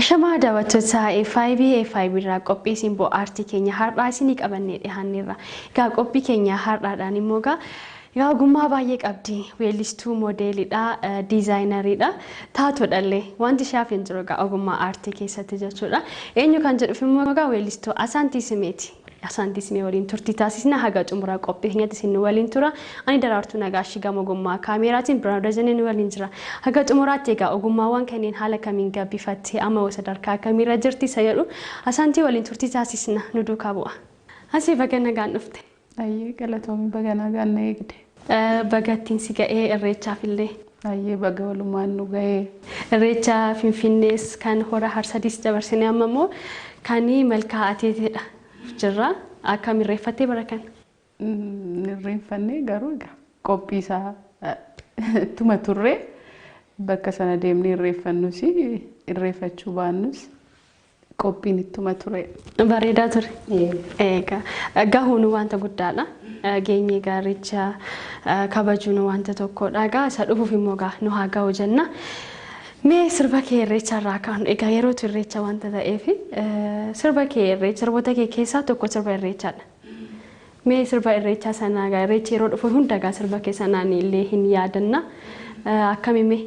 Ashama daawwattoota FiB irraa qophii simboo aartii keenya har'aa isinii qabannee dhiyaanneerra. Egaa qophii keenya har'aadhaan immoo egaa ogummaa baay'ee qabdi. Weellistuu modeelidha, diizaayinariidha. Taatodhallee wanti ishaaf hin jiru egaa ogummaa aartii keessatti jechuudha. Eenyu kan jedhuuf immoo egaa weellistuu Asaantii Simeeti. Asaantii Simee waliin turtii taasisna haga xumuraa qophii keenyatti isin waliin tura. Ani Daraartuu Nagaashii gama ogummaa kaameraatiin Biraawudarzaniin waliin jira. Haga xumuraatti egaa ogummaawwan kanneen haala kamiin gabbifattee amma sadarkaa kamiirra jirti isa jedhu Asaantii waliin turtii taasisna nu duukaa bu'a. Asii baga nagaan dhufte. Ayyee galatoomii baga nagaan na eegde. Bagattiin si ga'ee irreechaaf illee. Ayyee baga walumaan nu ga'ee. Irreecha Finfinnees kan hora Harsadiis dabarsinee amma immoo kan malkaa'ateetidha. Jirra akkam irreeffattee bara kana? Irreeffannee garuu egaa qophii isaa tuma turre bakka sana deemnee irreeffannus irreeffachuu baannus qophiin ittuma ture. Bareedaa ture. Egaa gahuun wanta guddaadha. Geenye gaaricha kabajuun wanta tokkodha. Egaa isa dhufuuf immoo nu haa ga'u jenna. Mee sirba kee irreecha irraa kaanu egaa yeroo irreecha wanta ta'eef sirba kee irreecha sirboota kee keessaa tokko sirba irreechaadha. Mee sirba irreecha sanaa egaa irreechi yeroo dhufu hunda egaa sirba kee sanaan illee hin yaadanna akkamimme?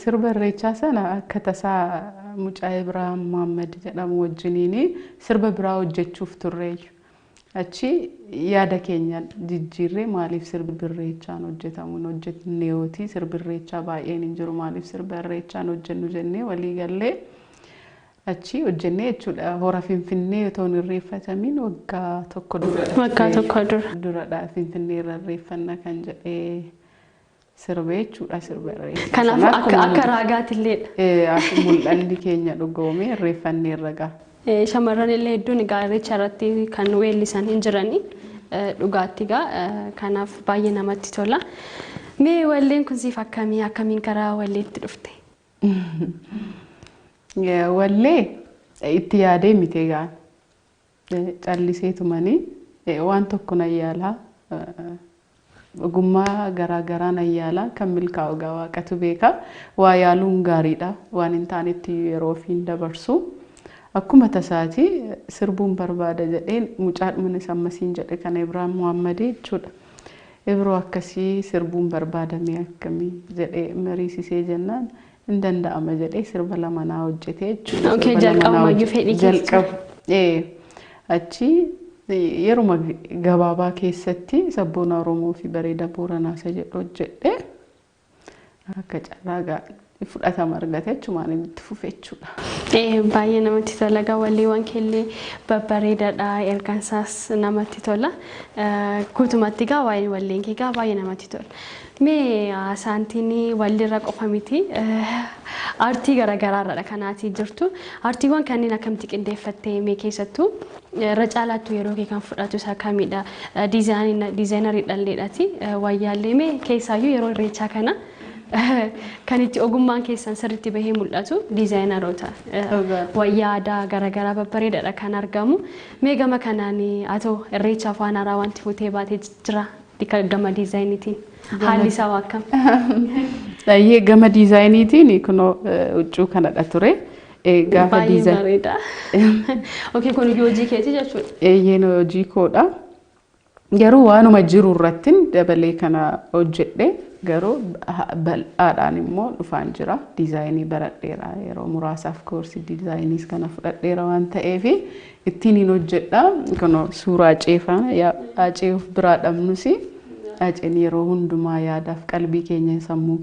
Sirba irreecha sana akka tasaa mucaa Ibraahim Muhammad jedhamu wajjiniin sirba biraa hojjechuuf turreeyyu. Achi yaada keenya jijjiirree maaliif sirbi irreechaan hojjetamuun hojjetneeyooti sirbi irreechaa baay'een hin jiru maaliif sirba irreechaan hojjennu jennee walii gallee achi hojjennee jechuudha. Hora Finfinnee otoo hin irreeffatamin waggaa tokko duradha Finfinnee irra irreeffanna kan jedhee sirba jechuudha sirba irreechaa. Kanaaf akka raagaatti illeedha. Akka mul'anni keenya dhugoomee irreeffannee irra ga'a. Shamarran illee hedduun egaa irreecha irratti kan weellisan hin jirani dhugaatti egaa kanaaf baay'ee namatti tola. Mee walleen kun siif akkamiin karaa walleetti dhufte? Wallee itti yaadee miti egaa calliseetumanii waan tokko nan yaalaa ogummaa garaa nan yaalaa kan milkaa'u egaa waaqatu beeka. Waa yaaluun gaariidha waan hin taanetti yeroo ofiin dabarsu. Akkuma tasaati sirbuun barbaada jedheen mucaadhumni sammasiin jedhe kan Ibraahim Muhammad jechuudha. Ibroo akkasii sirbuun barbaadame akkamii jedhee mariisisee jennaan hin danda'ama jedhee sirba lama naa hojjete jechuudha. Okay, jalqabumayyuu fedhii keessa. Achi yeruma gabaabaa keessatti sabboona Oromoo fi bareeda Booranaa isa jedhu hojjedhe akka carraa fudhatama argate jechumaan itti fufe jechuudha. Baay'ee namatti tola egaa walleewwan keellee babbareedaadha ergansaas namatti tola. Guutumatti egaa waa'ee walleen kee egaa baay'ee namatti tola. Mee Asaantiin wallirra qofa miti aartii garaagaraadha kanaati jirtu. Aartiiwwan kanneen akkamitti qindeeffattee mee keessattuu irra caalaattuu yeroo kee kan fudhatu isa kamidha? Diizaayinarii dhalleedhaati wayyaallee mee keessaayyuu yeroo irreechaa kana kan itti ogummaan keessan sirriitti bahee mul'atu diizaayineroota wayyaa aadaa garaagaraa babbareedaadha kan argamu. Mee gama kanaan atoo irreecha afaan haaraa wanti futee baatee jira gama diizaayiniitiin haalli isaa akkam? Ayyee gama diizaayiniitiin kunoo huccuu kanadha ture. Gaafa diizaayiniidha. Okay, kun hojii keeti jechuudha. Eeyyeen hojii koodha. Garuu waanuma jiru irratti dabalee kana hojjedhe garuu bal'aadhaan immoo dhufaan jira. Diizaayinii baradheera yeroo muraasaaf koorsii diizaayiniis kana fudhadheera waan ta'eef ittiin hin hojjedha. Kunoo suuraa ceefana acee of biraa dhabnus aceen yeroo hundumaa yaadaaf qalbii keenya sammuu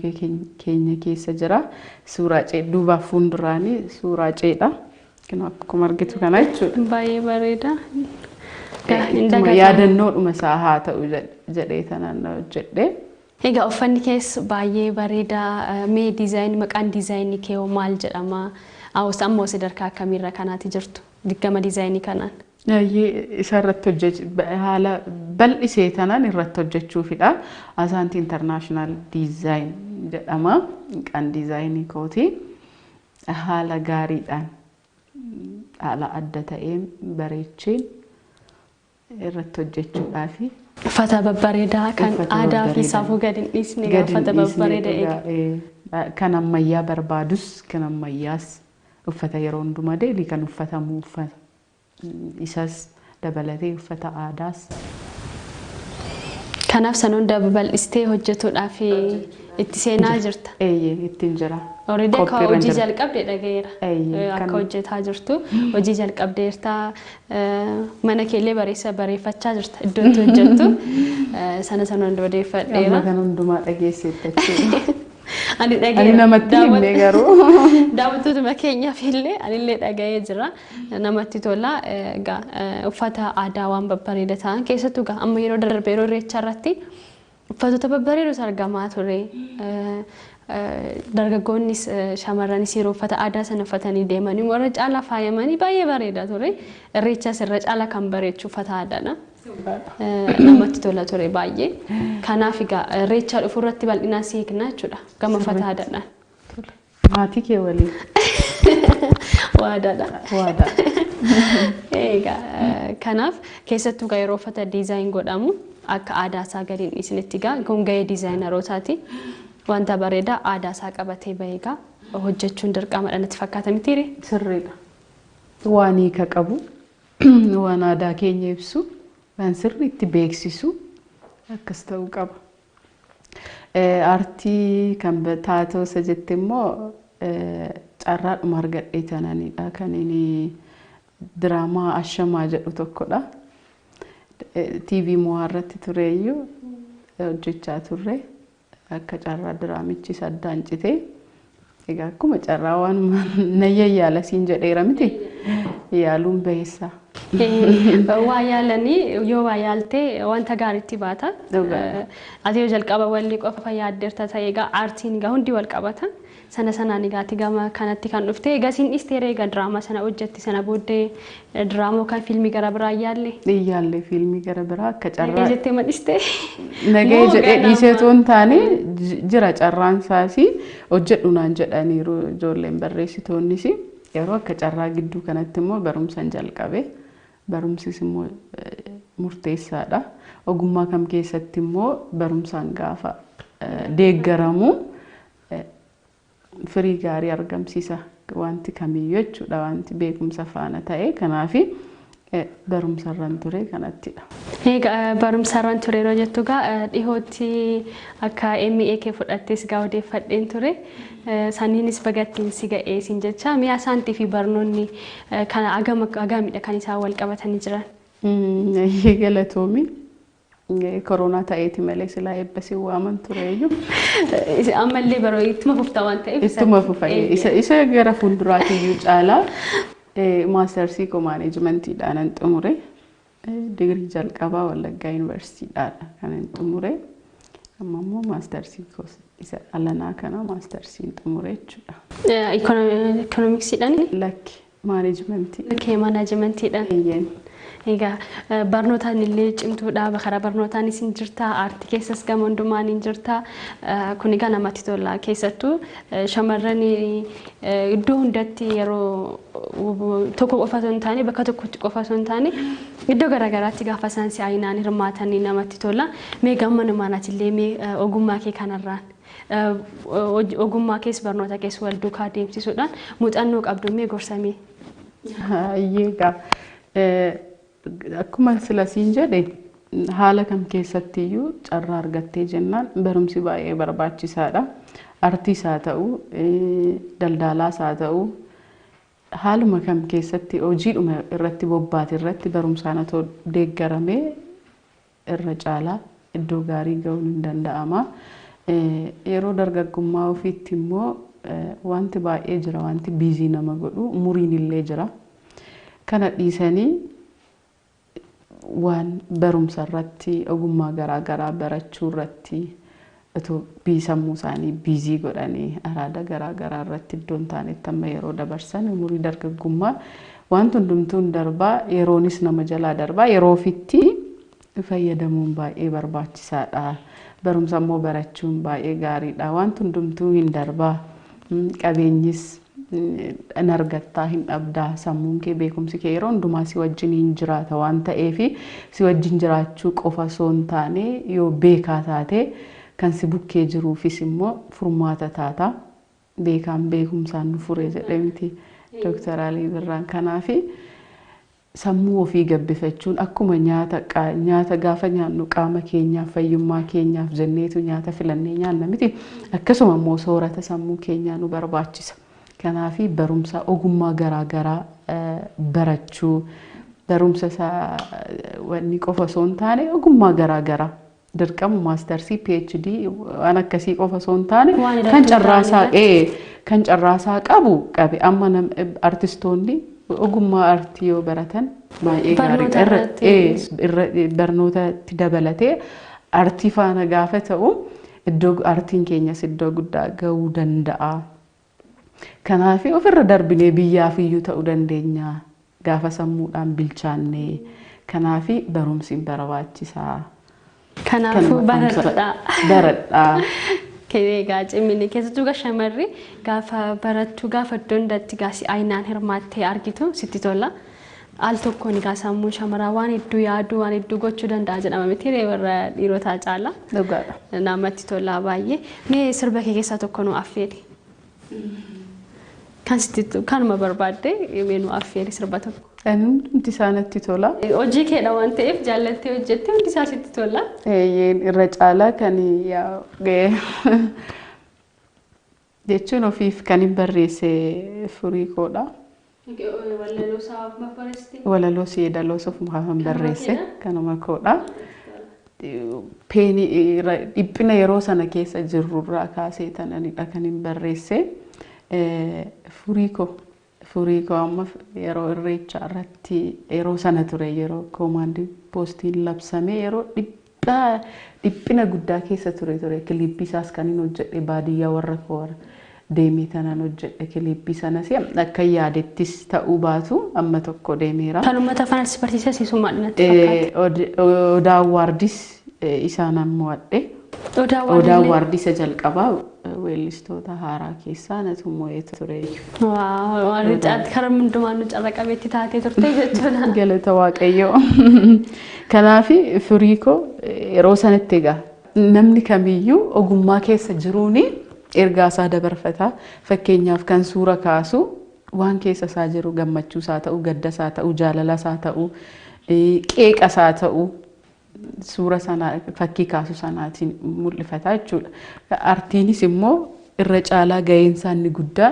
keenya keessa jira. Suuraa cee duubaaf fuulduraanii suuraa ceedha. Kunoo akkuma argitu kana jechuudha. Baay'ee bareeda. Yaadannoodhuma isaa haa ta'u jedhee tanaan hojjedhe. Egaa uffanni keessa baay'ee bareeda. Mee diizaayinii maqaan diizaayinii kee maal jedhama? Ammoo sadarkaa akkamiirra kanaati jirtu gama diizaayinii kanaan? Isarratti haala bal'isee tanaan irratti hojjechuufidha. Asaantii International Design jedhama. Kan diizaayinii kooti haala gaariidhaan haala adda ta'een bareecheen irratti hojjechuudhaafi. Uffata babbareedaa kan aadaa fi safuu gadi hin dhiisne uffata babbareedaa kan ammayyaa barbaadus kan ammayyaas uffata yeroo hundumaa deelii kan uffatamu uffata isas dabalatee uffata aadaas. Kanaaf san hunda bal'istee hojjetuudhaaf itti seenaa jirta. Ittiin jira. Already akka hojii jalqabde dhagayeera. Akka hojjetaa jirtu hojii jalqabdeerta mana keellee bareeffachaa jirta iddootti hojjettu sana hunda odeeffadheera. Amma kan hundumaa dhageesseetti. Ani namatti himne garuu daawwattoota keenyaaf illee anillee dhagayee jira. Namatti tola. Uffata aadaa waan babbareedaa ta'an keessattuu amma yeroo darbe yeroo irreecha irratti uffatoota babbareedoo argamaa ture. Dargaggoonnis shamarranis yeroo uffata aadaa sana uffatanii deemanii warra caalaa faayamanii baay'ee bareedaa ture. Irreechas irra caalaa kan bareechu uffata aadaadha. Namatti tola ture baay'ee. Kanaaf irreecha dhufu irratti bal'inaan seeknaa jechuudha gama uffata aadaadhaan. Maatii kee waliin. Waadaadha. Kanaaf keessattuu yeroo uffata diizaayin godhamu akka aadaa isaa gadiin isinitti kun gahee diizaayinerootaati. Wanta bareedaa aadaa isaa qabatee bahee hojjechuun dirqama natti fakkaata mitiire. Sirriidha. Waan hiika qabu waan aadaa keenya ibsu waan sirriitti beeksisu akkas ta'uu qaba. Aartii kan taatoo isa jette immoo carraadhuma argadhee tananidha kan inni diraamaa ashamaa jedhu tokkodha. TV mo'aa irratti tureeyyuu hojjechaa turre. Akka carraa diraamichi saddaan citee egaa akkuma carraa waan nayyaala siin jedheera miti yaaluun beessa. Waa yaalanii yoo waa yaaltee wanta gaariitti baata. Ati yoo jalqaba walii qofa yaaddeerta ta'e egaa aartiin hundi wal qabata. Sanaan egaati gama kanatti kan dhufte egaa siin dhiisteera egaa diraamaa sana hojjetti sana booddee diraamoo kan fiilmii gara biraa yaalle. Yaalle fiilmii gara biraa akka carraa. Nagee jettee madhiste. Nagee jedhee dhiiseetu hin taane jira carraan isaasi hojjedhu naan jedhaniiru ijoolleen barreessitoonnis yeroo akka carraa gidduu kanatti immoo barumsan jalqabe. Barumsis immoo murteessaadha. Ogummaa kam keessatti immoo barumsaan gaafa deeggaramu firii gaarii argamsiisa wanti kamiyyuu jechuudha wanti beekumsa faana ta'e kanaafi barumsarran ture kanattidha. Barumsarran ture yeroo jettu dhihootti akka MAALTU fudhattees odeeffadheen ture. Saniinis bagattiin si ga'ee siin jecha mi'a asaantii fi barnoonni kana agaamidha kan isaan wal qabatanii jiran. Galatoomi. Koronaa ta'eeti malee silaa eebbasi waaman tureeyyuu. Ammallee baroo ittuma fufta waan ta'eef. Ittuma fufayee isa gara fuulduraatiyyuu caalaa maastarsii maanejimentiidhaan xumure. Digirii jalqabaa Wallaggaa Yuunivarsiitiidhaan kan xumure. Amma immoo maastarsii isa alanaa kana maastarsiin xumure jechuudha. Ikoonomiksiidhaan? Lakki maanejimentii. Maanejimentiidhaan. Egaa barnootaan illee cimtuudha bakara barnootaan isin jirta aartii keessas gama hundumaan hin jirta kun egaa namatti tola keessattuu shamarran iddoo hundatti yeroo tokko qofa osoo hin taane bakka tokkotti qofa osoo hin taane iddoo garaagaraatti gaafa isaan si'aayinaan hirmaatanii namatti tola. Mee gama namaanaati illee mee ogummaa kee kanarraan ogummaa keessa barnoota keessa wal duukaa deemsisuudhaan muuxannoo qabdu mee gorsamee. Egaa akkuma silasiin jedhe haala kam keessattiyyuu carraa argattee jennaan barumsi baay'ee barbaachisaadha. Aartiis haa ta'u, daldalaas haa ta'u, haaluma kam keessatti hojiidhuma irratti bobbaate irratti barumsaan otoo deeggaramee irra caalaa iddoo gaarii ga'uun hin danda'ama. Yeroo dargaggummaa ofiitti immoo wanti baay'ee jira wanti biizii nama godhu umuriin illee jira. Kana dhiisanii waan barumsa irratti ogummaa garaagaraa barachuu irratti otoo sammuu isaanii biizii godhanii araada garaagaraa irratti iddoon taanetti amma yeroo dabarsan umurii dargaggummaa wanti hundumtuun darbaa yeroonis nama jalaa darbaa yeroo ofitti fayyadamuun baay'ee barbaachisaadha. Barumsa immoo barachuun baay'ee gaariidha. Wanti hundumtuu hin darbaa qabeenyis in argattaa hin dhabdaa sammuun kee beekumsi kee yeroo hundumaa si wajjin hin jiraata waan ta'eef si wajjin jiraachuu qofa osoo hin taane yoo beekaa taate kan si bukkee jiruufis immoo furmaata taata. Beekaan beekumsaan nu fure jedhe miti Dr. Ali Birraan kanaafi sammuu ofii gabbifachuun akkuma nyaata gaafa nyaannu qaama keenyaaf fayyummaa keenyaaf jenneetu nyaata filannee nyaanna miti akkasuma immoo soorata sammuu keenyaa nu barbaachisa. Kanaafi barumsa ogummaa garaa barachuu barumsa wanni qofa osoo hin taane ogummaa garaa dirqama maastersii PhD waan akkasii qofa osoo hin taane kan carraasaa qabe amma artistoonni ogummaa artii yoo baratan baay'ee gaarii barnootatti dabalatee artii faana gaafa ta'u iddoo artiin keenyas iddoo guddaa ga'uu danda'a. Kanaaf ofirra darbinee biyyaaf iyyuu ta'uu dandeenya gaafa sammuudhaan bilchaanne. Kanaaf barumsi barbaachisaa. Kanaafuu baradhaa. Egaa cimini keessattuu shamarri gaafa barattu gaafa iddoo hundaatti gaasi aynaan hirmaattee argitu sitti tola. Al tokkoon egaa sammuu shamaraa waan hedduu yaaduu waan hedduu gochuu danda'a jedhama miti warra dhiirotaa caala. Dhugaadha. Namatti tola baay'ee. Mee sirba kee keessaa tokko nu affeeli. Kanuma barbaadde mee nu affeeli sirba tokko. Hundi isaanitti tola. Hojii keedha waan ta'eef jaallattee hojjettee hundi isaa sitti tola. Irra caalaa kan jechuun ofiif kan hin barreesse furii koodha. Walaloo seedaloo sofumaa kan barreesse kanuma koodha. Dhiphina yeroo sana keessa jirrurraa kaasee tananidha kan hin barreesse. Furii koo amma yeroo irreecha irratti yeroo sana ture yeroo koomaandii poostiin labsame yeroo dhiphina guddaa keessa ture kiliippii isaas kan hin hojjedhe baadiyyaa warra koo deemee tanan hojjedhe kiliippii sanas akka yaadettis ta'uu baatu amma tokko deemeera. Kan uummata afaan barsiisaa siisumaan natti fakkaata. Odaa Waardis isaan ammoo adhe. Odaa Waardis jalqabaa weellistoota haaraa keessaa natu mo'eetu ture. Waan karaa hundumaan nu carra qabeetti taatee turte jechuudha. Galata Waaqayyoo. Kanaaf furii koo yeroo sanatti egaa namni kamiyyuu ogummaa keessa jiruuni ergaa isaa dabarfata. Fakkeenyaaf kan suura kaasu waan keessa isaa jiru gammachuu isaa ta'u, gadda isaa ta'u, jaalala isaa ta'u, qeeqa isaa ta'u. Suura sana fakkii kaasu sanaatiin mul'ifata jechuudha. Artiinis immoo irra caalaa ga'een isaa inni guddaa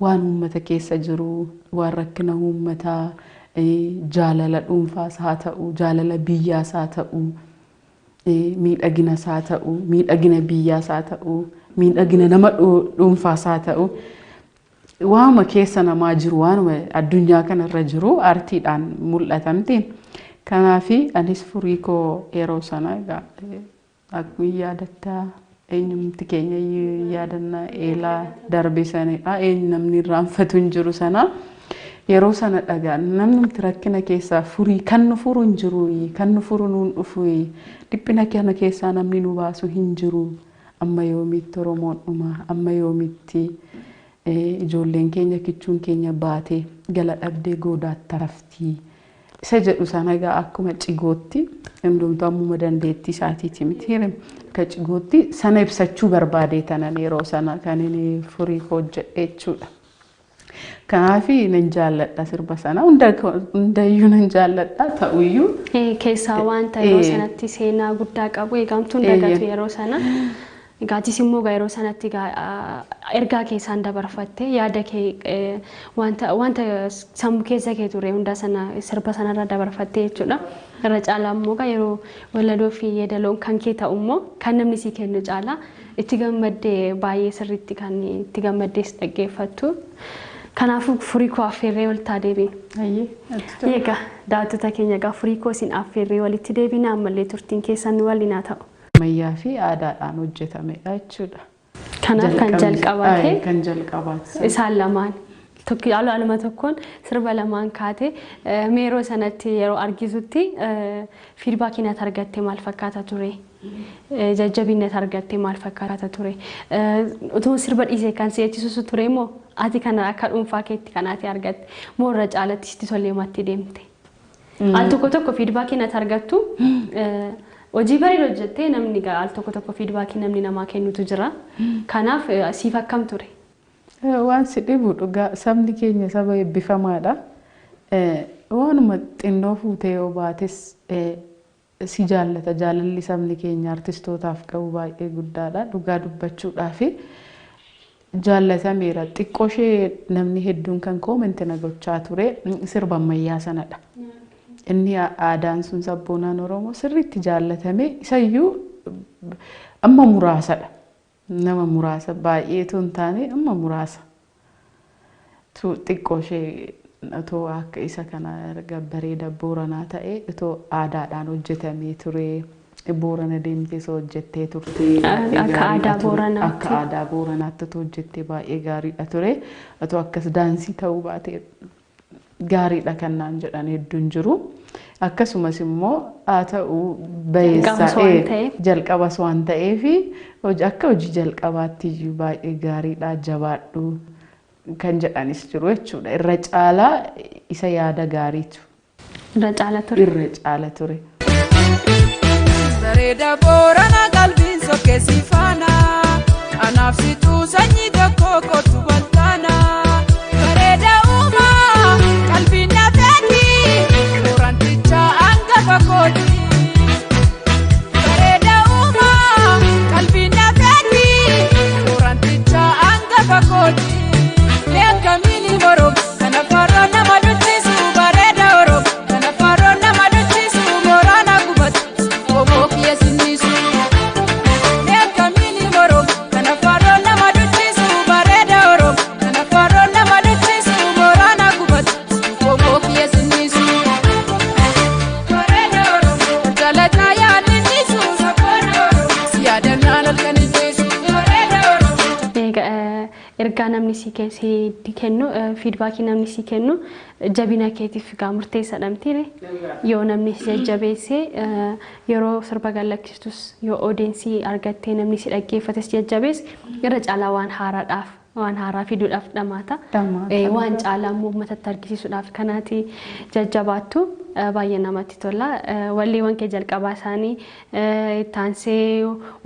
waan uummata keessa jiru, waan rakkina uummataa, jaalala dhuunfaas haa ta'u, jaalala biyyaas haa ta'u, miidhagina isaa ta'u, miidhagina biyyaas haa ta'u, miidhagina nama dhuunfaas haa ta'u, waanuma keessa namaa jiru, waanuma addunyaa kanarra jiru artiidhaan mul'atamti. Kanaafi anis furii koo yeroo sana akkuma yaadatta eenyumti keenya yaadannaa eelaa darbe sanadha. Eenyu namni irraanfatu hin jiru sana yeroo sana dhagaan namni rakkina keessaa furii kan nu furu hin jiru kan nu furu nuun dhufu dhiphina kana keessaa namni nu baasu hin jiru. Amma yoomitti Oromoon dhuma amma yoomitti ijoolleen keenya kichuun keenya baatee gala dhabdee goodaatti rafti. Isa jedhu sana egaa akkuma cigootti hundumtuu ammuma dandeettii isaatiiti miti akka cigootti sana ibsachuu barbaade tanan yeroo sana kan inni furii koo hojjedhe jechuudha. Kanaaf nan jaalladha sirba sana hundayyuu nan jaalladha ta'uyyuu. Keessaa wanta yeroo sanatti seenaa guddaa qabu eegamtuun dagatu yeroo sana. Gaatis immoo yeroo sanatti ergaa keessaan dabarfatte yaada kee wanta sammuu keessa kee ture hunda sana sirba sanarra dabarfatte jechuudha. Irra caalaa immoo yeroo walaloo fi yeedaloon kan kee ta'u immoo kan namni si kennu caalaa itti gammaddee baay'ee sirriitti kan itti gammaddees dhaggeeffattu. Kanaafuu furii koo affeerree walitti deebiin. Egaa daawwattoota keenya egaa furii koo isin affeerree walitti deebiin ammallee turtiin keessan waliin haa ta'u. Ammayyaa fi aadaadhaan hojjetamedha jechuudha. Kanaaf kan jalqabaate isaan lamaan aluma tokkoon sirba lamaan kaate meeroo sanatti yeroo argisutti fiidbaakii natti argatte maal fakkaata ture? Jajjabinni argatte maal fakkaata ture? Utuma sirba dhiisee kan si'achisu ture moo ati kana akka dhuunfaa keetti kan ati argatte moo irra caalatti sitti tolee matti deemte? Al tokko fiidbaakii natti argattu hojii bareedaa hojjettee namni al tokko fiidbaakii namni namaa kennutu jira. Kanaaf siif akkam ture? Waan si dhibu dhugaa sabni keenya saba eebbifamaadha. Waanuma xinnoo fuutee yoo baates si jaallata. Jaalalli sabni keenya artistootaaf qabu baay'ee guddaadha. Dhugaa dubbachuudhaaf jaallatameera. Xiqqoo ishee namni hedduun kan koomenti na gochaa ture sirba ammayyaa sanadha. Inni aadaan sun sabboonaan Oromoo sirriitti jaallatame isayyuu amma muraasadha. Nama muraasa baay'eetu hin taane amma muraasa. Xiqqoo ishee otoo akka isa kana erga bareeda Booranaa ta'e otoo aadaadhaan hojjetamee ture. Boorana deemtee soo hojjettee turte. Akka aadaa Booranaatti. Akka aadaa Booranaatti otoo hojjettee baay'ee gaariidha ture. Otoo akkas daansii ta'uu baate gaariidha kan naan jedhan hedduun jiru. Akkasumas immoo haa ta'u bayeessaa jalqabas waan ta'eef akka hojii jalqabaatti iyyuu baay'ee gaariidha jabaadhu kan jedhanis jiru jechuudha. Irra caalaa isa yaada gaariitu. Irra caala ture. Irra caala ture. Bareeda Boorana qalbiin sokkeessi faana anaaf situu sanyii tokko kootu waltaana. Bareeda uumaa qalbiin nafeeti Booranticha hangafa kooti. Bareeda uumaa qalbiin nafeeti Booranticha hangafa kooti. Beekamini Oromoo kana farra nama duchisu bareeda Oromoo kana farra nama duchisu Boorana gubatu. Ergaa namni si kennu feedbackii namni si kennu jabina keetiif gaa murteessaadha mitiire yoo namni si jajjabeesse yeroo sirba gallakkistus yoo audiensii argattee namni si dhaggeeffates jajjabeesse irra caalaa waan haaraadhaaf waan haaraa fiduudhaaf dhamaata waan caalaa uummatatti argisiisuudhaaf kanaati jajjabaattu baay'ee namatti tola walleewwan kee jalqabaa isaanii taansee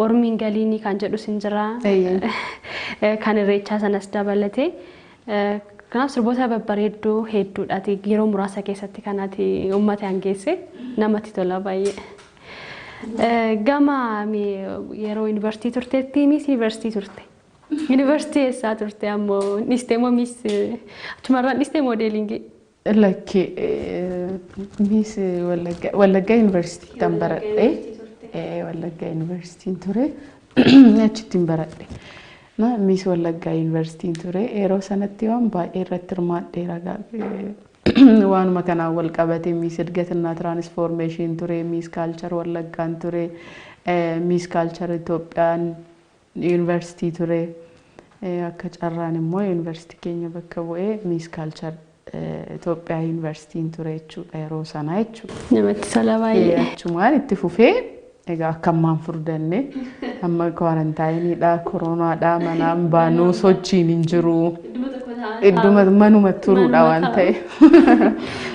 ormiin galiinii kan jedhu sin jira kan irreechaa sanas dabalatee kanaaf sirboota babbareedduu hedduudhaati yeroo muraasa keessatti kanaati uummata hangeesse namatti tola baay'ee gama yeroo yuunivarsiitii turteetti miis yuunivarsiitii turte yuunivarsiitii eessaa turte ammoo nistee moo miis achumarraa nistee moodeelingii Like Miss Wallagga University tambaradhe Wallagga University ture achitti baradhe na Miss Wallagga University ture yeroo sanatti waan baay'ee irratti hirmaadheera waanuma kanaan wal qabate Miss Edgaትና Transformation ture Miss Culture Wallaggaan ture Miss Culture Itoophiyaan University ture akka carraan immoo University keenya bakka bu'ee Miss Culture Itoophiyaa Yuunivarsiitiin ture jechuudha yeroo sana jechuudha. Namatti tola baay'ee. Achumaan itti fufee egaa akkamaan furdanne amma kwarantaayiniidha koronaadha manaan baanuu sochiin hin jiru. Idduma manuma turuudha waan ta'e.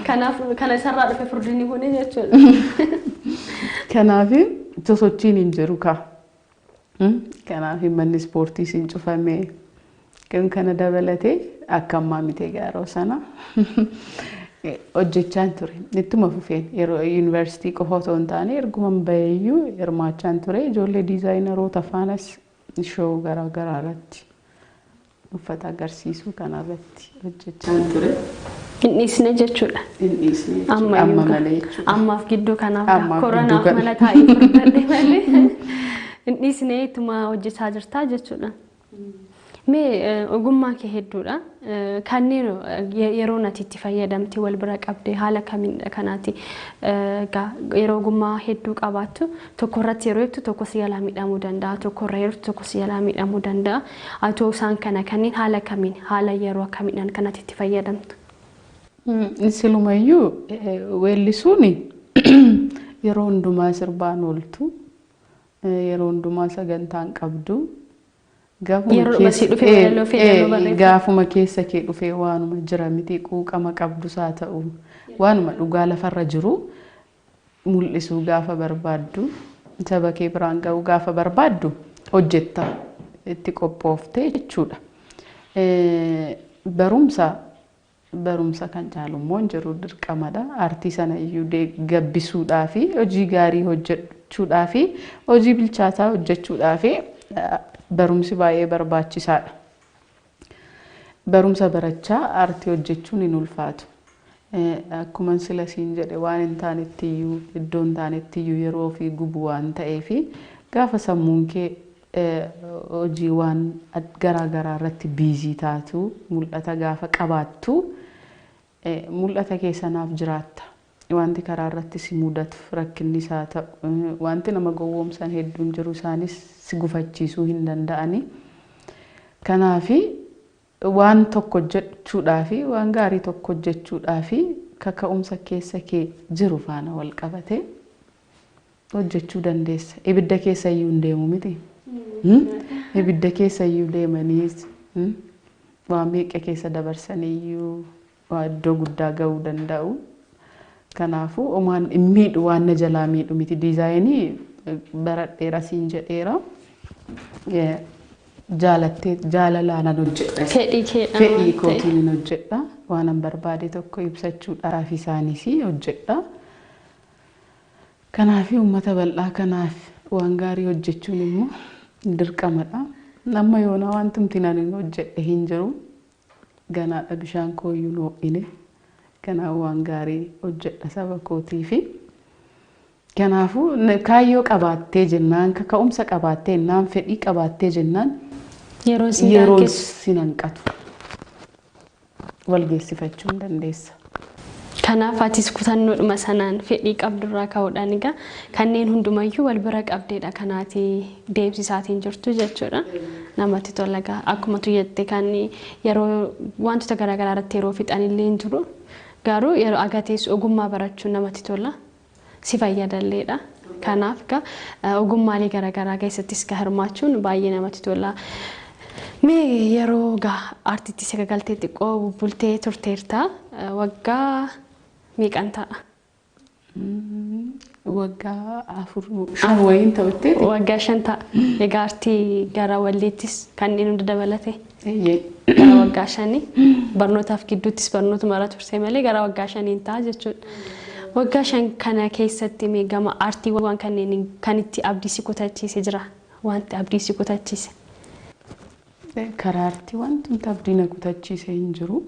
Kanaaf kana isarraa dhufe furdinni kun jechuudha. Kanaaf sochiin hin jiru ka. Kanaaf manni ispoortii sin cufame. Kan kana dabalatee akkammaa miti gaaroo sana hojjechaan ture. Ittuma fufeen yeroo yuunivarsiitii qofa otoo hin taane erguman baheeyyuu hirmaachaan ture. Ijoollee diizaayineroota faanas shoo garaa garaa irratti uffata agarsiisuu kanarratti hojjechaan ture. Innisne jechuudha. Innisne amma malee jechuudha. Ammaaf gidduu kanaaf koronaaf mala taa'ee furdadhe malee innisne ittuma hojjechaa jirtaa jechuudha. Mee ogummaa kee hedduudha. Kanneen yeroo nati itti fayyadamti wal bira qabdee haala kamiinidha kanaati yeroo ogummaa hedduu qabaattu tokko irratti yeroo jettu tokko si jalaa miidhamuu danda'a tokko irra yeroo tokko si jalaa miidhamuu danda'a atoo isaan kana kanneen haala kamiin haala yeroo akkamiidhaan kanatti itti fayyadamtu. Silumayyuu weellisuun yeroo hundumaa sirbaan ooltu yeroo hundumaa sagantaan qabdu. Gaafuma keessa kee dhufee waanuma jira miti quuqama qabdu saa ta'u waanuma dhugaa lafarra jiru mul'isuu gaafa barbaaddu saba kee biraan ga'uu gaafa barbaaddu hojjetta itti qophooftee jechuudha. barumsa kan caalummoo jiru dirqamadha. Artii sana iyyuu gabbisuudhaa fi hojii gaarii hojjechuudhaa fi hojii bilchaataa hojjechuudhaa fi barumsi baay'ee barbaachisaadha. Barumsa barachaa artii hojjechuun hin ulfaatu. Akkuma sila siin jedhe waan hin taanetti iyyuu iddoo hin taanetti iyyuu yeroo fi gubu waan ta'eef gaafa sammuun kee hojii waan garaa irratti biizii taatu mul'ata gaafa qabaattu mul'ata keessanaaf jiraatta. Wanti karaa irratti si mudatu rakkinni isaa ta'u wanti nama gowwoomsan hedduun jiru isaanis si gufachiisuu hin danda'ani. Kanaaf waan tokko hojjechuudhaa fi waan gaarii tokko hojjechuudhaa fi kaka'umsa keessa kee jiru faana wal qabate hojjechuu dandeessa. Ibidda keessa iyyuu hin deemu miti. Ibidda keessa iyyuu deemaniis waan meeqa keessa dabarsanii iyyuu iddoo guddaa ga'uu danda'u. Kanaafuu omaan miidhu waan na jalaa miidhu miti. Diizaayinii baradheera siin jedheera. Jaalalaan hojjedha. Fedhii kootiin hojjedha. Waan an barbaade tokko ibsachuudhaaf isaanis hojjedha. Kanaaf uummata bal'aa kanaaf waan gaarii hojjechuun immoo dirqamadha. Nama yoona waan tumti nan hojjedhe hin jiru. Ganaadha bishaan kooyyuu noo'ine. Kanaaf waan gaarii hojjedha saba kootiifi. Kanaafuu kaayyoo qabaattee jennaan kaka'umsa qabaattee jennaan fedhii qabaattee jennaan yeroo sin hanqatu wal geessifachuu hin dandeessa. Kanaaf atis kutannoodhuma sanaan fedhii qabdurraa ka'uudhaan egaa kanneen hundumayyuu wal bira qabdeedha kanaati deebsisaatiin jirtu jechuudha. Namatti tola egaa akkuma tu jettee kan yeroo wantoota garaagaraa irratti yeroo fixan illee hin jiru. Garuu yeroo agatees ogummaa barachuun namatti tola. Si fayyadalleedha. Kanaaf ogummaalee garaagaraa keessattis hirmaachuun baay'ee namatti tola. Mee yeroo artiitti sagagaltee xiqqoo bultee turteerta waggaa meeqan ta'a? Waggaa 4 wayiin ta'utti. Waggaa 5 ta'a. Egaa artii gara walleettis kanneen hunda dabalate. Gara waggaa 5 barnootaaf gidduuttis barnoota mara turse malee gara waggaa 5 ta'a jechuudha. Waggaa 5 kana keessatti mee gama artiiwwan kanneen kan itti abdii si kutachiise jira? Wanti abdii si kutachiise? Karaa artii wanti abdii na kutachiise hin jiru.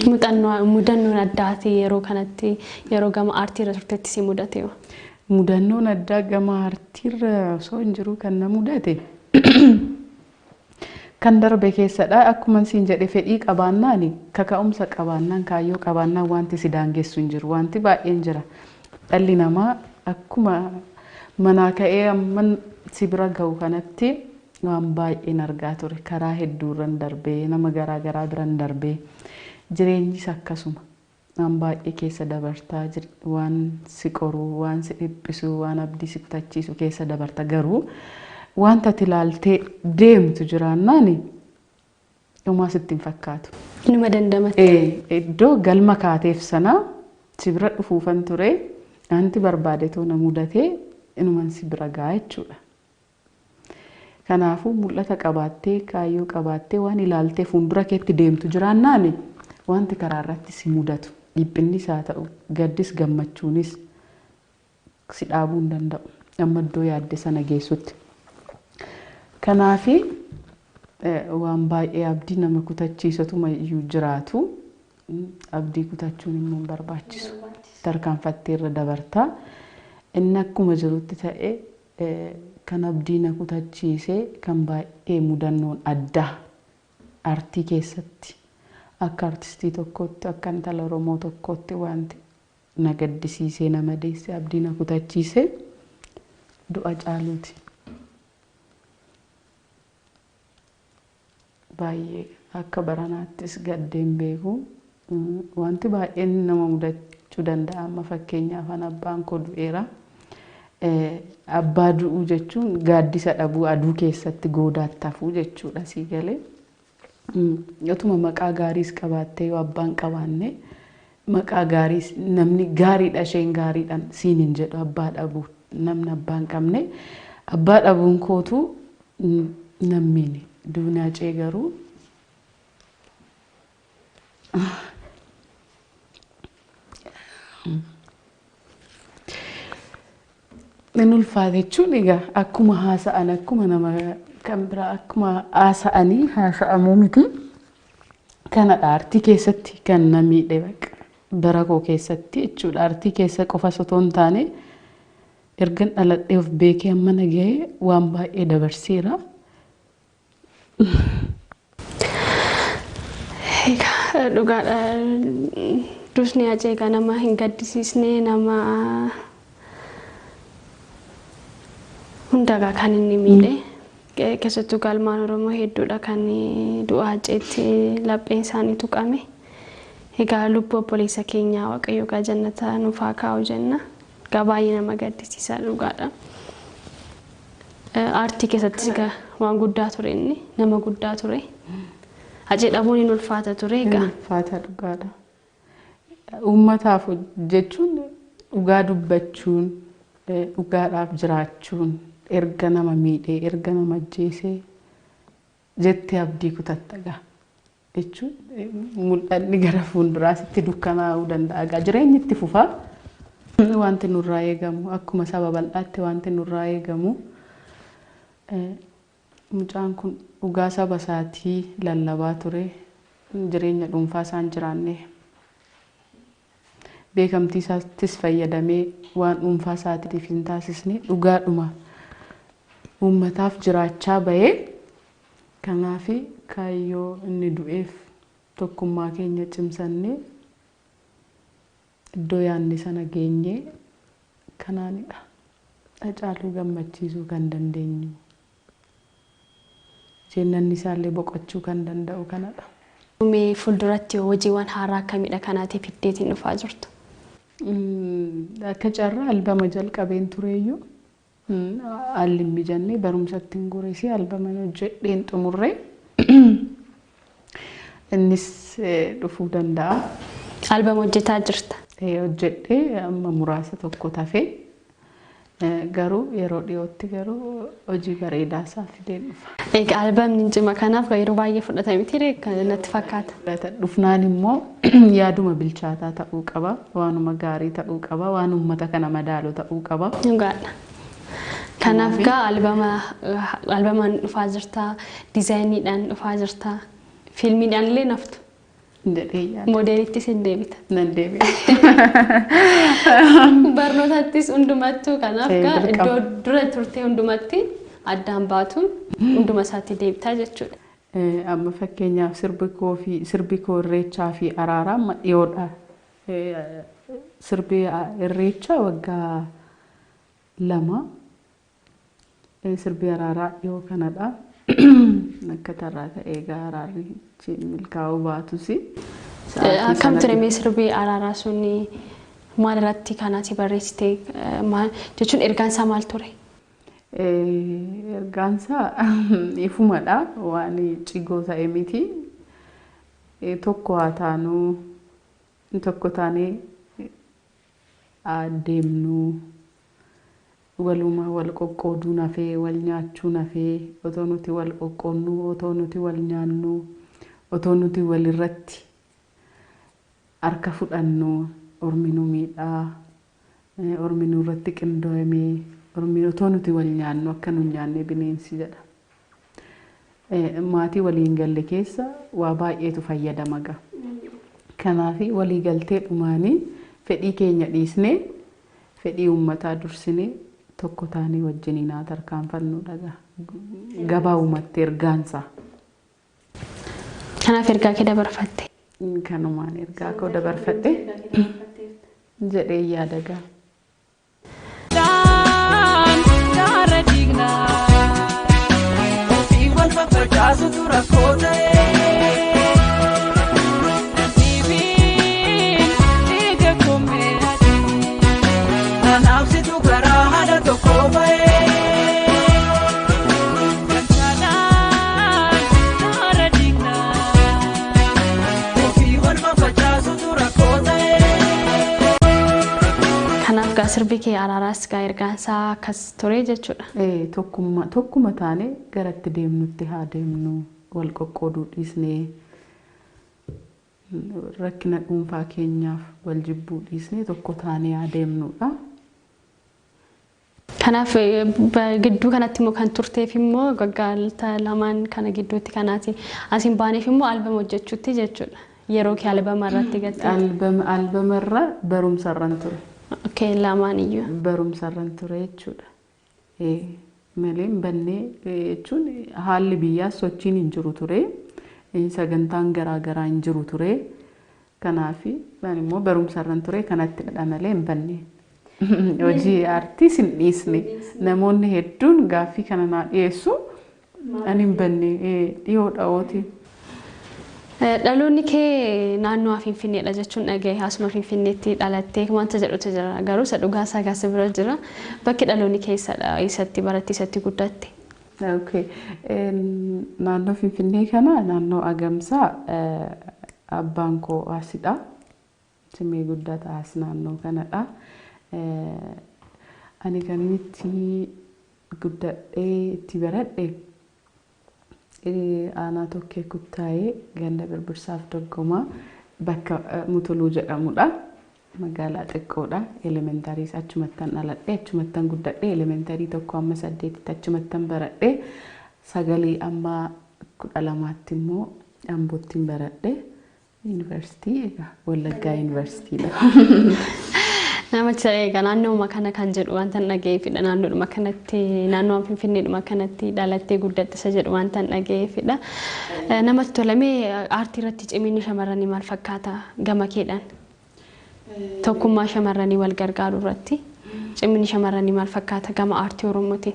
Mudannoon addaati yeroo kanatti yeroo gama artiirra turtetti si mudate? Mudannoon addaa gama artiirra osoo hin jiru kan na mudate kan darbe keessadha. Akkuma siin jedhe fedhii qabaannaan kaka'umsa qabaannaan kaayyoo qabaannaan wanti si daangessu hin jiru. Wanti baay'een jira. Dhalli namaa akkuma manaa ka'ee amman si bira ga'u kanatti waan baay'een argaa ture. Karaa hedduurran darbee nama garaa garaa biran darbee jireenyis akkasuma waan baay'ee keessa dabartaa waan si qoru waan si dhiphisu waan abdii si kutachiisu keessa dabarta. Garuu wanta ilaaltee deemtu jiraannaan dhumaa sitti hin fakkaatu. Numa dandamate. Iddoo galma kaateef sana si bira dhufuufan ture wanti barbaadetu na mudatee inuman si bira ga'a jechuudha. Kanaafuu mul'ata qabaattee kaayyoo qabaattee waan ilaaltee fuuldura keetti deemtu jiraannaan wanti karaa irratti si mudatu dhiphinni isaa ta'u gaddis gammachuunis si dhaabuu hin danda'u amma iddoo yaadde sana geessutti. Kanaafi waan baay'ee abdii nama kutachiisatuma iyyuu jiraatu abdii kutachuun immoo barbaachisu. Tarkaanfattee irra dabartaa inni akkuma jirutti ta'e kan abdii na kutachiise kan baay'ee mudannoon addaa artii keessatti akka artistii tokkootti akka intala Oromoo tokkootti wanti na gaddisiisee nama deesse abdii na kutachiise du'a Caaluuti. Baay'ee akka baranaattis gaddeen beeku wanti baay'een nama mudachuu danda'a. Amma fakkeenyaaf abbaan koo du'eera. Abbaa du'uu jechuun gaaddisa dhabuu aduu keessatti goodaatti hafuu jechuudha sii galee. Yotuma maqaa gaariis qabaattee yoo abbaan qabaanne maqaa gaariis namni gaariidha isheen gaariidhaan siin hin jedhu abbaa dhabuu namni abbaan qabne abbaa dhabuun kootu namni duunaa cee garuu Min ulfaate jechuun egaa akkuma haasa'an akkuma nama kan biraa akkuma haasa'anii haasa'amuu miti. Kanadha aartii keessatti kan na miidhe baqa bara koo keessatti jechuudha. Aartii keessa qofa osoo hin taane ergan dhaladhee of beekee amma nagahee waan baay'ee dabarseera. Egaa dhugaadha dusni ajeega nama hin gaddisiisne nama hundagaa kan inni miidhe keessattuu galmaan Oromoo hedduudha kan du'aa ceetti lapheen isaanii tuqame. Egaa lubbuu obboleessa keenyaa Waaqayyo gaa jannata nuuf haa kaa'u jenna. Egaa baay'ee nama gaddisiisa dhugaadha. Aartii keessattis egaa waan guddaa ture inni nama guddaa ture. Ajee dhabuun hin ulfaata ture egaa. Ulfaata dhugaadha. Uummataaf jechuun dhugaa dubbachuun dhugaadhaaf jiraachuun erga nama miidhee erga nama ajjeesee jettee abdii kutattaga jechuun mul'anni gara fuulduraatti dukkanaa'uu danda'a. Jireenyi itti fufaa wanti nurraa eegamu akkuma saba bal'aatti wanti nurraa eegamu mucaan kun dhugaa saba isaatii lallabaa ture jireenya dhuunfaa isaan jiraanne beekamtii isaattis fayyadamee waan dhuunfaa isaatiif hin taasisne dhugaadhuma uummataaf jiraachaa bahee kanaaf kaayyoo inni du'eef tokkummaa keenya cimsannee iddoo yaadne sana geenye kanaanidha. Hacaaluu gammachiisuu kan dandeenyu jennanni isaallee boqochuu kan danda'u kanadha. Mee fuulduratti hojiiwwan haaraa akkamidha kanaatiif fiddeetiin dhufaa jirtu? Akka carraa albama jalqabeen tureeyyuu haalli hin mijanne barumsatti hin goreessi albama hojjedheen xumurree innis dhufuu danda'a. Albama hojjetaa jirta? Hojjedhee amma muraasa tokko tafee garuu yeroo dhiyootti garuu hojii bareedaa isaa fidee dhufa. Egaa albamni cima kanaaf yeroo baay'ee fudhata miti kan natti fakkaata. Dhufnaan immoo yaaduma bilchaataa ta'uu qaba, waanuma gaarii ta'uu qaba, waan uummata kana madaalu ta'uu qaba. Dhugaadha. Kanaaf gaa albamaan dhufaa jirta, diizaayiniidhaan dhufaa jirta, fiilmiidhaan illee naftu. Modeelittis hin deebita. Nan deebi'a. Barnootattis hundumattuu kanaaf gaa iddoo dura turtee hundumatti addaan baatuun hunduma isaatti deebitaa jechuudha. Amma fakkeenyaaf sirbi koo irreechaa fi araaraa dhiyoodha. Sirbi irreechaa waggaa 2 sirbi araaraa dhiyoo kanadha. Akka tarraa ta'ee araarri milkaa'uu baatus. Akkam ture mee sirbi araaraa sun maal irratti kanaati barreessitee jechuun ergaan isaa maal ture? Ergaan isaa ifumadha waan cigoo ta'e miti. Tokko haa taanuu tokko taanee adeemnu waluma wal qoqqooduu nafee wal nyaachuu nafee otoo nuti wal qoqqoonnu otoo nuti wal nyaannu otoo nuti wal irratti harka fudhannu ormi nu miidhaa ormi nu irratti qindoomee ormi otoo nuti wal nyaannu akka nu nyaanne bineensi jedha. Maatii waliin galle keessa waa baay'eetu fayyadama gaa. Kanaaf walii galtee dhumaanii fedhii keenya dhiisnee fedhii uummataa dursinee tokko taanee wajjiniin haa tarkaanfannuudha gaa. Gabaabumatti ergaansa. Kanaaf ergaa kee dabarfatte? Kanumaan ergaa koo dabarfatte jedhee yaada gaa. Sirbi kee araaraas gaa ergaan isaa akkas ture jechuudha. Tokkuma taane garatti deemnutti haa deemnu wal qoqqooduu dhiisnee rakkina dhuunfaa keenyaaf wal jibbuu dhiisnee tokko taanee adeemnudha. Kanaaf gidduu kanatti immoo kan turteef immoo gaggaalta lamaan kana gidduutti kanaati asiin baaneef immoo albama hojjechuutti jechuudha. Yeroo kee albama irratti gatte. Albama irra barumsa irra ture. Okay, lamaan iyyuu. Barumsa irra ture jechuudha. Malee bannee jechuun haalli biyyaa sochiin hin jiru ture. Sagantaan garaa garaa hin jiru ture. Kanaaf immoo barumsa irra ture kanatti malee hin bannee. Hojii aartii sin dhiisne namoonni hedduun gaaffii kana naa dhiyeessu ani hin bannee dhiyoodha ooti. Dhaloonni kee naannoo Finfinneedha jechuun dhagaye asuma Finfinneetti dhalattee wanta jedhutu jira garuu isa dhugaa isaa gaasa bira jira bakki dhaloonni keessadha isatti baratti isatti guddatte. Okay. Naannoo Finfinnee kana naannoo Agamsaa abbaan koo asidha. Simee guddata as naannoo kanadha. Ani kan itti guddadhee itti baradhe aanaa tokkee kuttaa'ee ganda birbirsaaf dorgomaa bakka Mutuluu jedhamudha. Magaalaa xiqqoodha. Elementaariis achumattan dhaladhe achumattan guddadhe elementarii tokko amma 8tti achumattan baradhe sagalee amma 12tti immoo Ambootti baradhe yuunivarsiitii Wallaggaa yuunivarsiitiidha. Namicha egaa naannooma kana kan jedhu wanta dhagayeefidha naannoodhuma kanatti naannoo Finfinneedhuma kanatti dhalattee guddatte isa jedhu wanta dhagayeefidha. Namatti tolamee aartii irratti cimini shamarranii maal fakkaata gama keedhaan? Tokkummaa shamarranii wal gargaaruu irratti cimini shamarranii maal fakkaata gama aartii Oromootiin?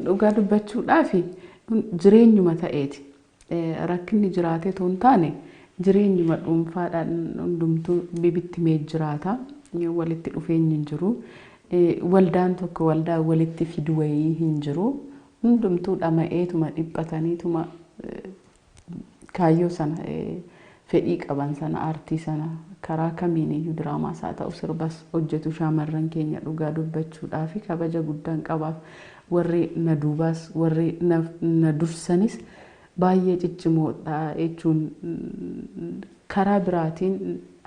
Dhugaa dubbachuudhaaf jireenyuma ta'eeti. Rakkinni jiraatee toon taane jireenyuma dhuunfaadhaan hundumtuu bibitti mee jiraata. Walitti dhufeenyi hin jiru. Waldaan tokko waldaa walitti fidu wayii hin jiru. Hundumtuu dhama'eetuma dhiphataniituma kaayyoo sana fedhii qaban sana aartii sana karaa kamiin iyyuu diraamaa haa ta'u sirbas hojjetu shamarran keenya dhugaa dubbachuudhaaf kabaja guddaan qabaaf warri na duubaas warri na dursanis baay'ee ciccimoodha jechuun karaa biraatiin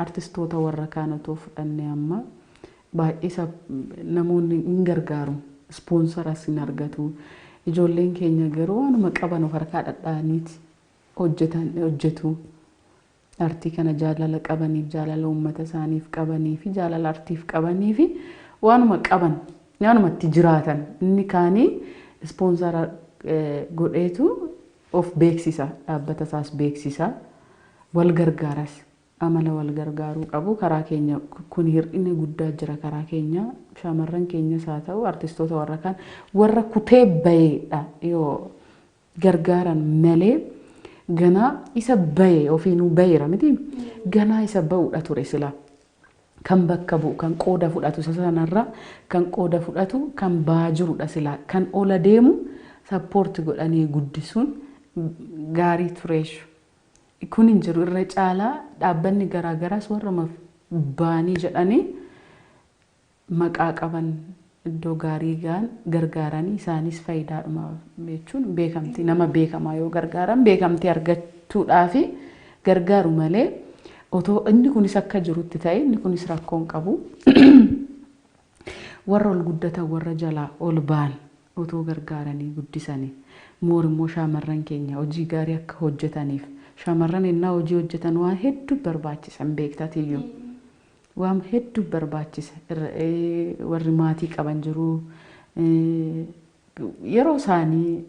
artistoota warra kaanatoo fudhannee amma baay'ee namoonni hin gargaaru ispoonsaras hin argatu ijoolleen keenya garuu waanuma qaban of harkaa dhadhaaniiti hojjetu aartii kana jaalala qabaniif jaalala uummata isaaniif qabaniif jaalala aartiif qabaniif waanuma qaban waanumatti jiraatan inni kaanii ispoonsara godheetu of beeksisa dhaabbata isaas beeksisa wal gargaaras amala wal gargaaruu qabu karaa keenya kun hir'ina guddaa jira karaa keenya shamarran keenyas haa ta'u artistoota warra kaan warra kutee bayeedha yoo gargaaran malee ganaa isa bayee ofiinuu bayeera miti ganaa isa ba'uudha ture sila kan bakka bu'u kan qooda fudhatu sanarra kan qooda fudhatu kan ba'aa jirudha sila kan ola deemu sappoorti godhanii guddisuun gaarii tureessu. Kun hin jiru irra caalaa dhaabbanni garaa garaas warra baanii jedhanii maqaa qaban iddoo gaarii gaan gargaaranii isaanis faayidaadhuma jechuun beekamtii nama beekamaa yoo gargaaran beekamtii argachuudhaaf gargaaru malee otoo inni kunis akka jirutti ta'e inni kunis rakkoon qabu warra ol guddatan warra jalaa ol baan otoo gargaaranii guddisanii moorimmoo shaamarran keenya hojii gaarii akka hojjetaniif shamarran innaa hojii hojjetan waan hedduu barbaachisan beektatiyyuu waan hedduu barbaachisa warri maatii qaban jiru yeroo isaanii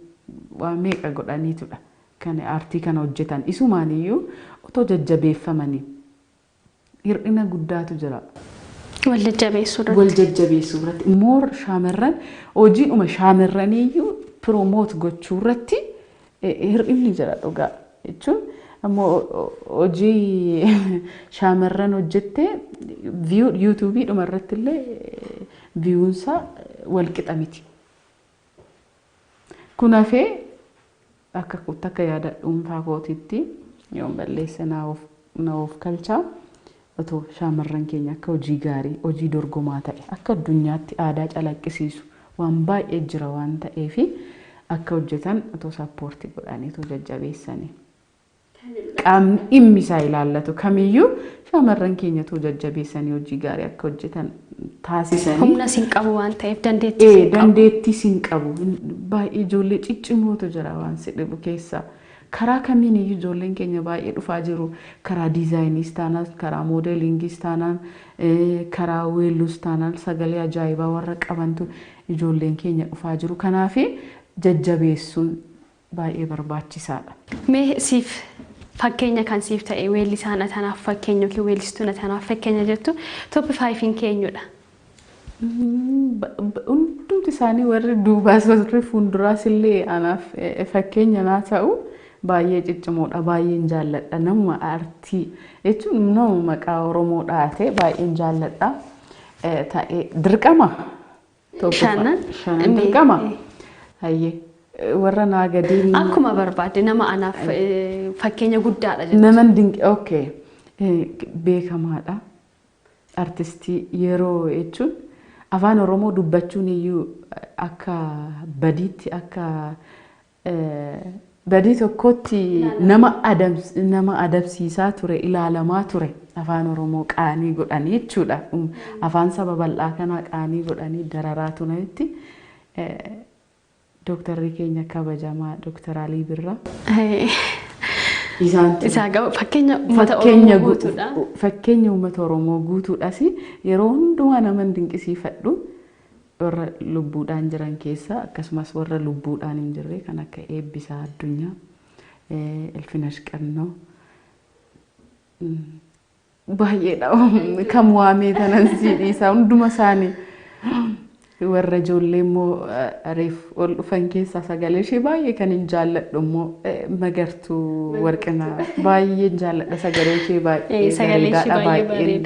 waan meeqa godhaniitudha kan aartii kana hojjetan isumaaniyyuu otoo jajjabeeffamanii hir'ina guddaatu jira. Wal jajjabeessuu irratti moor shaamarran hojiidhuma shaamarraniyyuu piroomoot gochuu irratti hir'inni jira dhugaa jechuun ammoo hojii shaamarran hojjettee yuutuubii dhuma irratti illee viyuunsaa wal qixa miti. Kun hafee akka yaada dhuunfaa kootiitti yoon balleesse na of kalchaa otoo shaamarran keenya akka hojii gaarii hojii dorgomaa ta'e akka addunyaatti aadaa calaqqisiisu waan baay'ee jira waan ta'eef akka hojjetan otoo sappoortii godhanii otoo jajjabeessanii. qaamni dhimmi isaa ilaallatu kamiyyuu shamarran keenyatu jajjabeessanii hojii gaarii akka hojjetan taasisanii. Humna sin qabu waan ta'eef dandeettii. Dandeettii sin qabu baay'ee ijoollee ciccimootu jira waan si dhibu keessaa. Karaa kamiin iyyuu ijoolleen keenya baay'ee dhufaa jiru. Karaa diizaayiniis taanaan, karaa moodeliingiis taanaan, karaa weelluus taanaan sagalee ajaa'ibaa warra qabantu ijoolleen keenya dhufaa jiru. Kanaaf jajjabeessuun baay'ee barbaachisaadha. Mee siif fakkeenya kan siif ta'e weellisaan atanaaf fakkeenya yookiin weellistuun atanaaf fakkeenya jettu top 5 keenyudha. Hundumti isaanii warri duubaas warri fuulduraas illee anaaf fakkeenya naa ta'u baay'ee ciccimoodha baay'een jaalladha nama aartii jechuun nama maqaa Oromoo dhaate baay'een jaalladha ta'e dirqama shanan dirqama hayyee warra naa gadiin akkuma barbaade nama anaaf fakkeenya guddaadha jettu. Nama dinqi okay beekamaadha artistii yeroo jechuun afaan Oromoo dubbachuun iyyuu akka badiitti akka badii tokkotti nama adabsiisaa ture ilaalamaa ture afaan Oromoo qaanii godhanii jechuudha. Afaan saba bal'aa kanaa qaanii godhanii dararaa turetti Dr. keenya kabajamaa Dr. Alii Birraa. Isaa gahu fakkeenya uummata Oromoo guutuudha. Fakkeenya uummata Oromoo guutuudhaas yeroo hundumaa nama dinqisiifadhu warra lubbuudhaan jiran keessa akkasumas warra lubbuudhaan hin jirre kan akka Eebbisaa Addunyaa, Ilfinash Qannoo baay'eedha kan waamee tanan siidhiisaa hunduma isaanii. Warra ijoollee immoo reef ol dhufan keessaa sagalee ishee baay'ee kan hin jaalladhu immoo Magartuu Warqinaa baay'ee jaalladha sagalee ishee baay'ee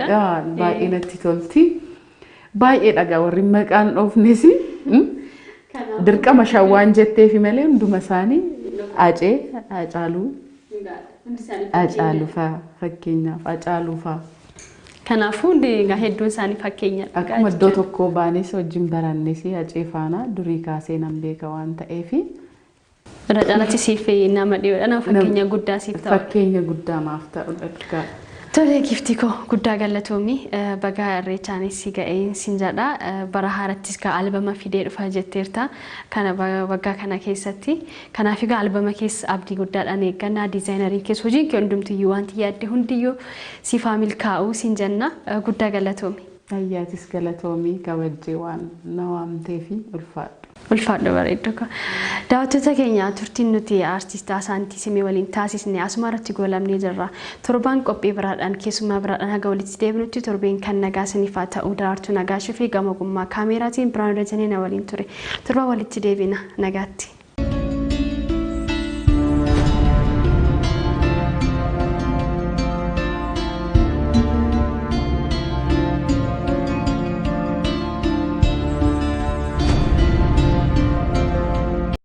baay'ee natti tolti baay'ee dhagaa warri maqaan dhoofnes dirqama shawwaan jetteefi malee hunduma isaanii Hacaaluu fa'aa fakkeenyaaf Hacaaluu fa'aa. Kanaafuu hedduun isaanii fakkeenya. Akkuma iddoo tokkoo baanes wajjin barannes Hacee faana durii kaasee nan beeka waan ta'eef. Irra caalatti siif nama dhiyoodha nama fakkeenya guddaa siif ta'u. Fakkeenya guddaa maaf ta'udha. Tole giftii koo guddaa galatoomii bagaa irreechaanis si ga'ee sin jedha bara haarattis gaa albama fidee dhufa jetteerta kana waggaa kana keessatti kanaaf gaa albama keessa abdii guddaadhaan eeggannaa diizaayinariin keessa hojiin kee hundumtiyyuu wanti yaadde hundiyyuu siifaa milkaa'uu sin jenna guddaa galatoomii. Ayyaatis galatoomii kabajjee waan na waamteefi ulfaadhu. Ulfaadhu bareedu. Daawwattoota keenya turtiin nuti artisti Asaantii Simee waliin taasisne asuma irratti goolabnee jirra. Torbaan qophii biraadhaan keessummaa biraadhaan haga walitti deebinutti torbeen kan nagaa siniif haa ta'u Daraartuu Nagaashii fi gama ogummaa kaameraatiin Biraan Dajanee na waliin ture. Torba walitti deebina nagaatti.